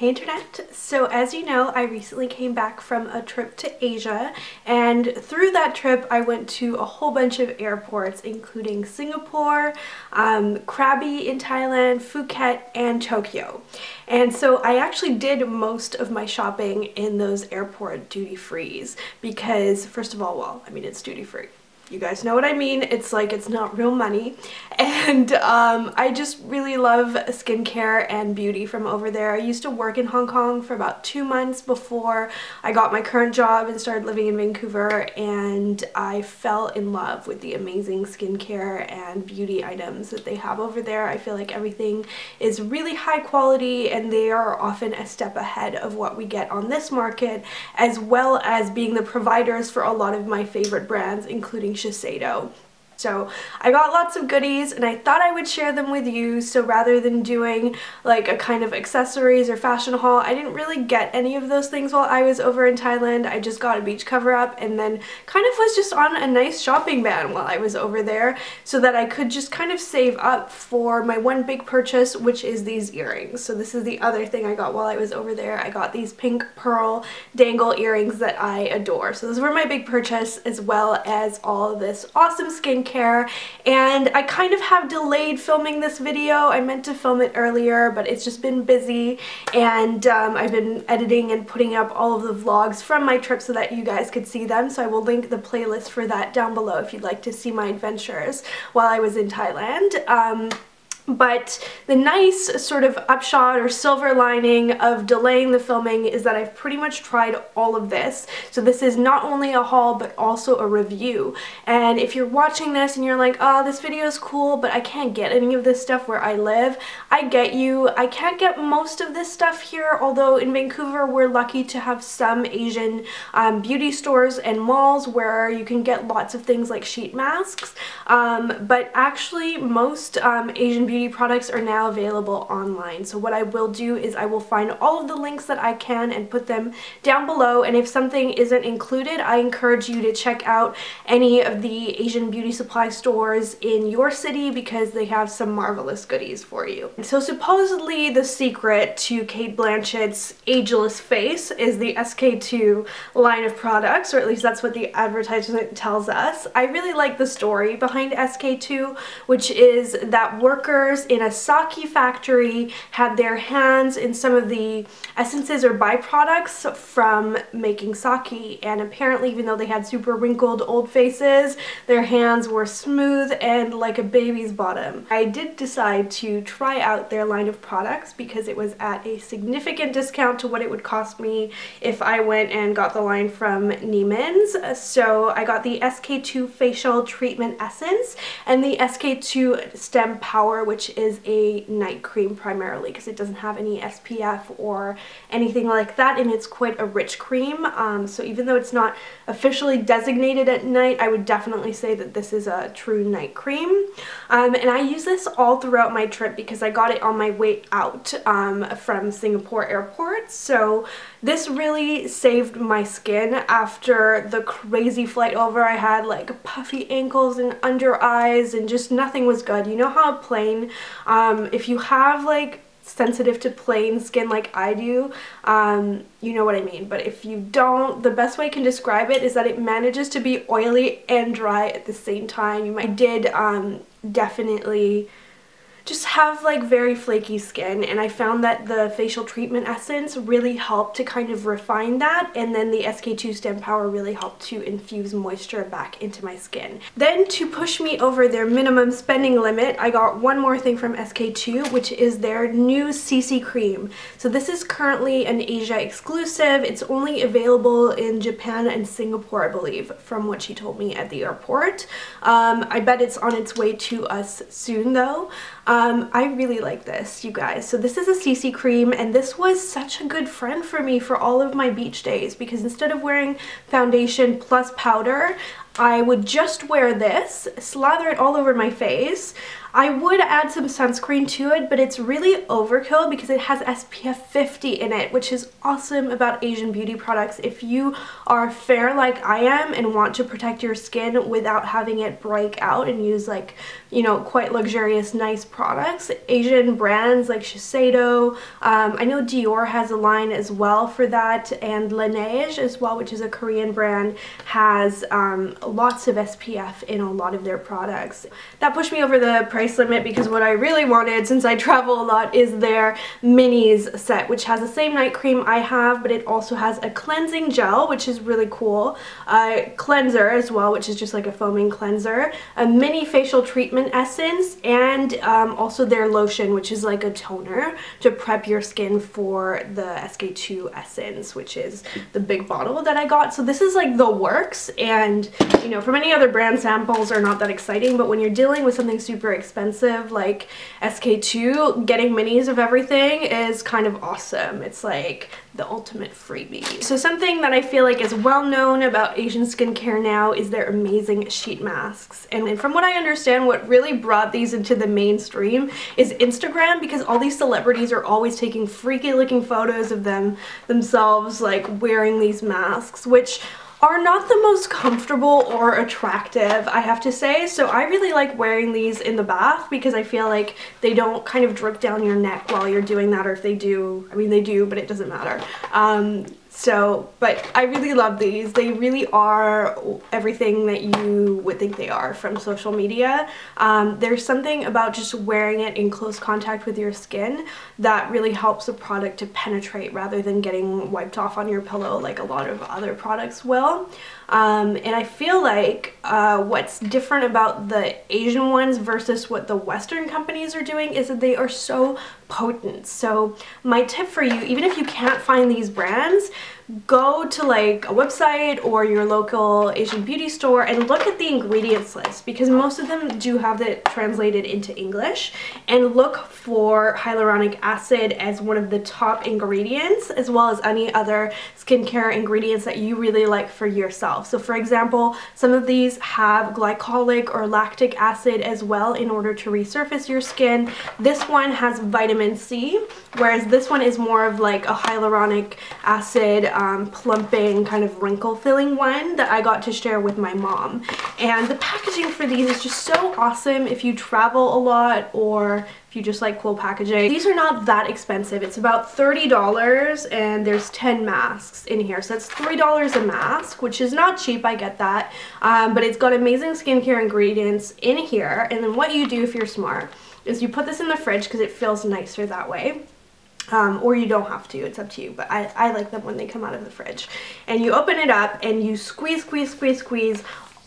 Hey Internet! So as you know, I recently came back from a trip to Asia, and through that trip I went to a whole bunch of airports including Singapore, Krabi in Thailand, Phuket, and Tokyo. And so I actually did most of my shopping in those airport duty-frees because, first of all, well, I mean, it's duty-free. You guys know what I mean. It's like it's not real money, and I just really love skincare and beauty from over there. I used to work in Hong Kong for about 2 months before I got my current job and started living in Vancouver, and I fell in love with the amazing skincare and beauty items that they have over there. I feel like everything is really high quality and they are often a step ahead of what we get on this market, as well as being the providers for a lot of my favorite brands, including Shiseido. So I got lots of goodies and I thought I would share them with you. So rather than doing like a kind of accessories or fashion haul, I didn't really get any of those things while I was over in Thailand. I just got a beach cover up and then kind of was just on a nice shopping ban while I was over there so that I could just kind of save up for my one big purchase, which is these earrings. So this is the other thing I got while I was over there. I got these pink pearl dangle earrings that I adore. So those were my big purchase, as well as all of this awesome skincare. And I kind of have delayed filming this video. I meant to film it earlier, but it's just been busy, and I've been editing and putting up all of the vlogs from my trip so that you guys could see them. So I will link the playlist for that down below if you'd like to see my adventures while I was in Thailand. But the nice sort of upshot or silver lining of delaying the filming is that I've pretty much tried all of this. So this is not only a haul but also a review. And if you're watching this and you're like, oh, this video is cool, but I can't get any of this stuff where I live, I get you. I can't get most of this stuff here, although in Vancouver we're lucky to have some Asian beauty stores and malls where you can get lots of things like sheet masks. But actually most Asian beauty products are now available online. So what I will do is I will find all of the links that I can and put them down below, and if something isn't included, I encourage you to check out any of the Asian beauty supply stores in your city because they have some marvelous goodies for you. So supposedly the secret to Cate Blanchett's ageless face is the SK2 line of products, or at least that's what the advertisement tells us. I really like the story behind SK2, which is that workers in a sake factory had their hands in some of the essences or byproducts from making sake, and apparently even though they had super wrinkled old faces, their hands were smooth and like a baby's bottom. I did decide to try out their line of products because it was at a significant discount to what it would cost me if I went and got the line from Neiman's. So I got the SK2 Facial Treatment Essence and the SK2 Stem Power, which is a night cream primarily because it doesn't have any SPF or anything like that, and it's quite a rich cream. So even though it's not officially designated at night, I would definitely say that this is a true night cream. And I use this all throughout my trip because I got it on my way out from Singapore airport. So this really saved my skin after the crazy flight over. I had like puffy ankles and under eyes and just nothing was good. You know how plain, if you have like sensitive to plain skin like I do, you know what I mean. But if you don't, the best way I can describe it is that it manages to be oily and dry at the same time. I did definitely just have like very flaky skin, and I found that the facial treatment essence really helped to kind of refine that, and then the SK2 Stem Power really helped to infuse moisture back into my skin. Then to push me over their minimum spending limit, I got one more thing from SK2, which is their new CC Cream. So this is currently an Asia exclusive. It's only available in Japan and Singapore, I believe, from what she told me at the airport. I bet it's on its way to us soon though. I really like this, you guys. So this is a CC cream, and this was such a good friend for me for all of my beach days because instead of wearing foundation plus powder, I would just wear this, slather it all over my face. I would add some sunscreen to it, but it's really overkill because it has SPF 50 in it, which is awesome about Asian beauty products. If you are fair like I am and want to protect your skin without having it break out and use like, you know, quite luxurious, nice products, Asian brands like Shiseido, I know Dior has a line as well for that, and Laneige as well, which is a Korean brand, has lots of SPF in a lot of their products. That pushed me over the price limit because what I really wanted, since I travel a lot, is their minis set, which has the same night cream I have, but it also has a cleansing gel, which is really cool, a cleanser as well, which is just like a foaming cleanser, a mini facial treatment essence, and also their lotion, which is like a toner to prep your skin for the SK2 essence, which is the big bottle that I got. So this is like the works, and you know, from any other brand, samples are not that exciting, but when you're dealing with something super expensive like SK2, getting minis of everything is kind of awesome. It's like the ultimate freebie. So something that I feel like is well known about Asian skincare now is their amazing sheet masks. And from what I understand, what really brought these into the mainstream is Instagram, because all these celebrities are always taking freaky looking photos of themselves like wearing these masks, which are not the most comfortable or attractive, I have to say. So I really like wearing these in the bath because I feel like they don't kind of drip down your neck while you're doing that, or if they do, I mean they do, but it doesn't matter. But I really love these. They really are everything that you would think they are from social media. There's something about just wearing it in close contact with your skin that really helps the product to penetrate rather than getting wiped off on your pillow like a lot of other products will. And I feel like what's different about the Asian ones versus what the Western companies are doing is that they are so potent. So my tip for you, even if you can't find these brands, go to like a website or your local Asian beauty store and look at the ingredients list, because most of them do have it translated into English, and look for hyaluronic acid as one of the top ingredients, as well as any other skincare ingredients that you really like for yourself. So for example, some of these have glycolic or lactic acid as well in order to resurface your skin. This one has vitamin C, whereas this one is more of like a hyaluronic acid plumping kind of wrinkle filling one that I got to share with my mom. And the packaging for these is just so awesome if you travel a lot or if you just like cool packaging. These are not that expensive. It's about $30 and there's 10 masks in here. So that's $3 a mask, which is not cheap, I get that. But it's got amazing skincare ingredients in here. And then what you do if you're smart is you put this in the fridge because it feels nicer that way. Or you don't have to, it's up to you, but I like them when they come out of the fridge. And you open it up and you squeeze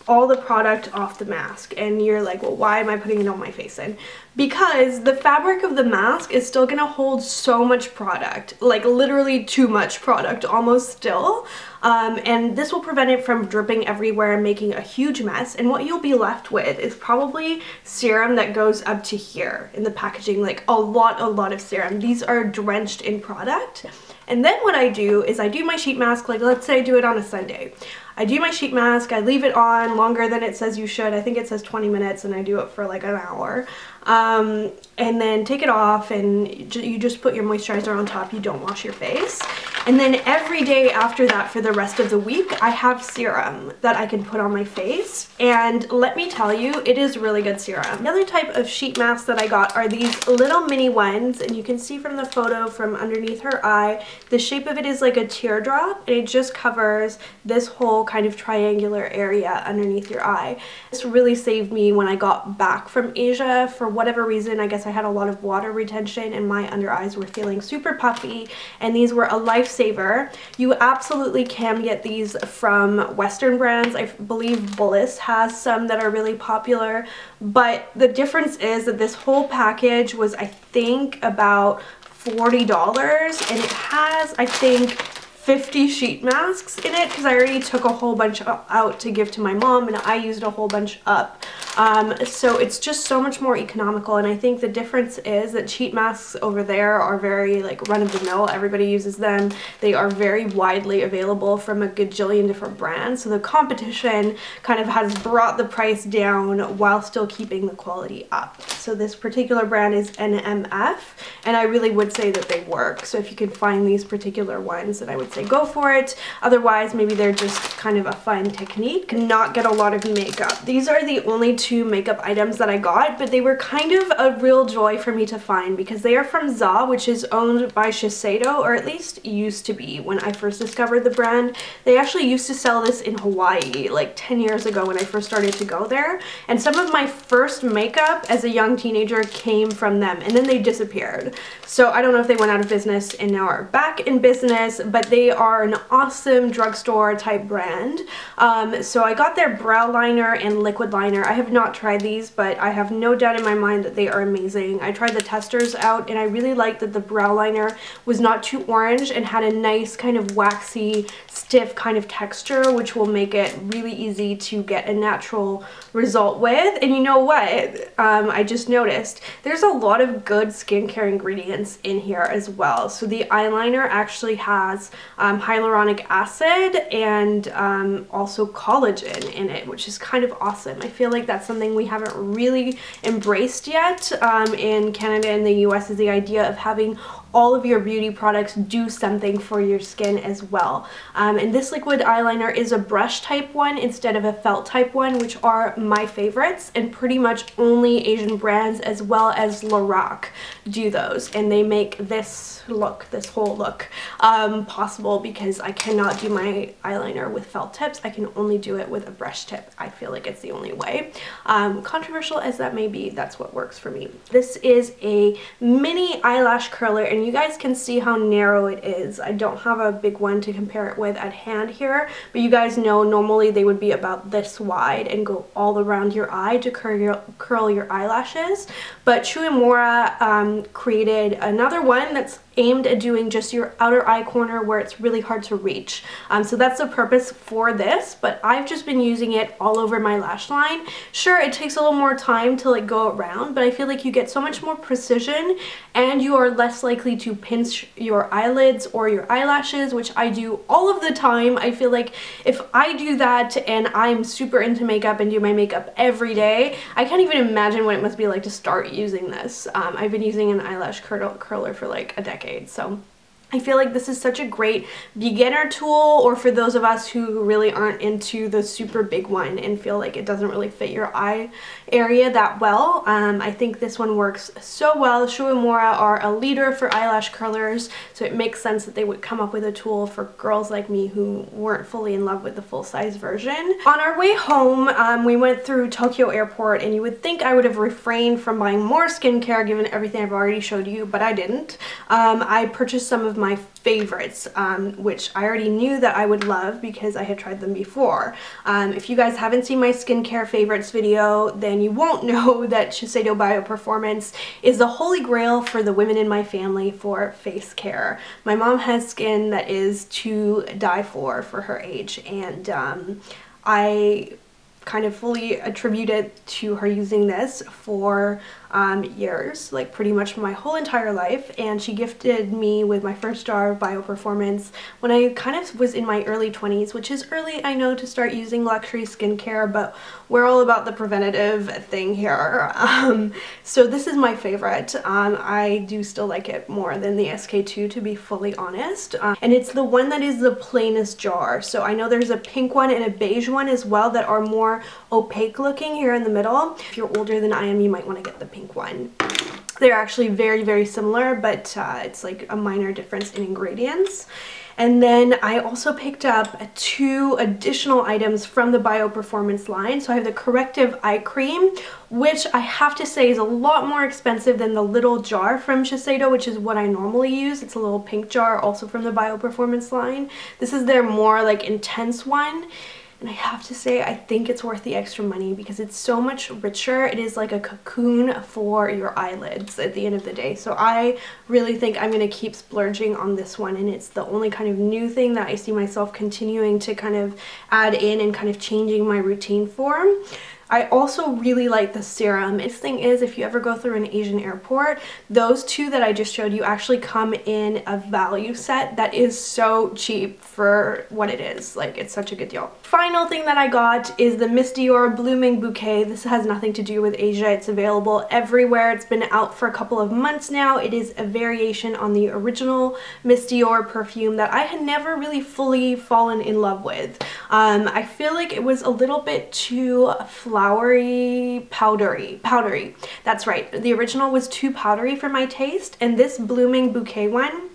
all the product off the mask, and you're like, well, why am I putting it on my face then? Because the fabric of the mask is still gonna hold so much product, like literally too much product almost still, and this will prevent it from dripping everywhere and making a huge mess. And what you'll be left with is probably serum that goes up to here in the packaging, like a lot of serum. These are drenched in product. And then what I do is I do my sheet mask, like let's say I do it on a Sunday. I do my sheet mask, I leave it on longer than it says you should. I think it says 20 minutes and I do it for like an hour. And then take it off and you just put your moisturizer on top. You don't wash your face. And then every day after that for the rest of the week, I have serum that I can put on my face. And let me tell you, it is really good serum. Another type of sheet mask that I got are these little mini ones. And you can see from the photo from underneath her eye, the shape of it is like a teardrop. And it just covers this whole kind of triangular area underneath your eye. This really saved me when I got back from Asia. For whatever reason, I guess I had a lot of water retention and my under eyes were feeling super puffy, and these were a lifesaver. You absolutely can get these from Western brands. I believe Bullis has some that are really popular, but the difference is that this whole package was, I think, about $40, and it has, I think, 50 sheet masks in it because I already took a whole bunch out to give to my mom, and I used a whole bunch up So it's just so much more economical, and I think the difference is that sheet masks over there are very like run-of-the-mill. Everybody uses them. They are very widely available from a gajillion different brands, so the competition kind of has brought the price down while still keeping the quality up. So this particular brand is NMF, and I really would say that they work. So if you can find these particular ones, then I would say go for it. Otherwise, maybe they're just kind of a fun technique. Not get a lot of makeup. These are the only two makeup items that I got, but they were kind of a real joy for me to find because they are from ZA, which is owned by Shiseido, or at least used to be when I first discovered the brand. They actually used to sell this in Hawaii like 10 years ago when I first started to go there, and some of my first makeup as a young teenager came from them, and then they disappeared. So I don't know if they went out of business and now are back in business, but they are an awesome drugstore type brand. So I got their brow liner and liquid liner. I have not tried these, but I have no doubt in my mind that they are amazing. I tried the testers out, and I really liked that the brow liner was not too orange and had a nice kind of waxy, stiff kind of texture, which will make it really easy to get a natural result with. And you know what? I just noticed there's a lot of good skincare ingredients in here as well. So the eyeliner actually has hyaluronic acid and also collagen in it, which is kind of awesome. I feel like that's something we haven't really embraced yet in Canada and the US, is the idea of having all of your beauty products do something for your skin as well. And this liquid eyeliner is a brush type one instead of a felt type one, which are my favorites, and pretty much only Asian brands as well as Lorac do those, and they make this look, this whole look possible, because I cannot do my eyeliner with felt tips. I can only do it with a brush tip. I feel like it's the only way. Controversial as that may be, that's what works for me. This is a mini eyelash curler, and you guys can see how narrow it is. I don't have a big one to compare it with at hand here, but you guys know normally they would be about this wide and go all around your eye to curl your eyelashes. But Chuimura created another one that's aimed at doing just your outer eye corner where it's really hard to reach. So that's the purpose for this, but I've just been using it all over my lash line. Sure, it takes a little more time to like go around, but I feel like you get so much more precision and you are less likely to pinch your eyelids or your eyelashes, which I do all of the time. I feel like if I do that and I'm super into makeup and do my makeup every day, I can't even imagine what it must be like to start using this. I've been using an eyelash curler for like a decade. So I feel like this is such a great beginner tool, or for those of us who really aren't into the super big one and feel like it doesn't really fit your eye area that well. I think this one works so well. Shuimura are a leader for eyelash curlers, so it makes sense that they would come up with a tool for girls like me who weren't fully in love with the full-size version. On our way home, we went through Tokyo Airport, and you would think I would have refrained from buying more skincare given everything I've already showed you, but I didn't. I purchased some of my favorites, which I already knew that I would love because I had tried them before. If you guys haven't seen my skincare favorites video, then you won't know that Shiseido Bio Performance is the holy grail for the women in my family for face care. My mom has skin that is to die for her age, and I kind of fully attribute it to her using this for years, like pretty much my whole entire life. And she gifted me with my first jar of Bio Performance when I kind of was in my early 20s, which is early, I know, to start using luxury skincare, but we're all about the preventative thing here. So this is my favorite. I do still like it more than the SK2, to be fully honest. And it's the one that is the plainest jar. So I know there's a pink one and a beige one as well that are more opaque looking here in the middle. If you're older than I am, you might want to get the pink one. They're actually very, very similar, but it's like a minor difference in ingredients. And then I also picked up 2 additional items from the Bio Performance line. So I have the Corrective Eye Cream, which I have to say is a lot more expensive than the little jar from Shiseido, which is what I normally use. It's a little pink jar, also from the Bio Performance line. This is their more like intense one. And I have to say, I think it's worth the extra money because it's so much richer. It is like a cocoon for your eyelids at the end of the day. So I really think I'm going to keep splurging on this one, and it's the only kind of new thing that I see myself continuing to kind of add in and kind of changing my routine for. I also really like the serum. This thing is, if you ever go through an Asian airport, those two that I just showed you actually come in a value set that is so cheap for what it is. Like, it's such a good deal. Final thing that I got is the Miss Dior Blooming Bouquet. This has nothing to do with Asia. It's available everywhere. It's been out for a couple of months now. It is a variation on the original Miss Dior perfume that I had never really fully fallen in love with. I feel like it was a little bit too flowery, powdery. That's right. The original was too powdery for my taste, and this Blooming Bouquet one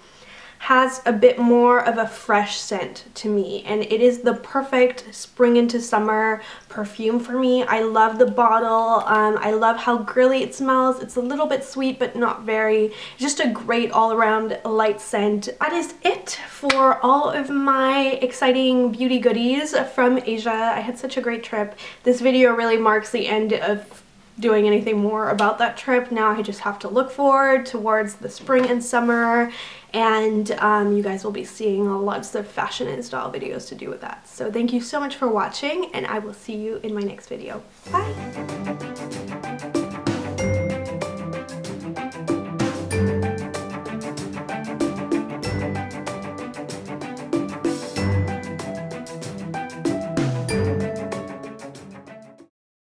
has a bit more of a fresh scent to me, and it is the perfect spring into summer perfume for me. I love the bottle. I love how girly it smells. It's a little bit sweet but not very. Just a great all-around light scent. That is it for all of my exciting beauty goodies from Asia. I had such a great trip. This video really marks the end of doing anything more about that trip. Now I just have to look forward towards the spring and summer, and you guys will be seeing lots of fashion and style videos to do with that. So thank you so much for watching, and I will see you in my next video. Bye!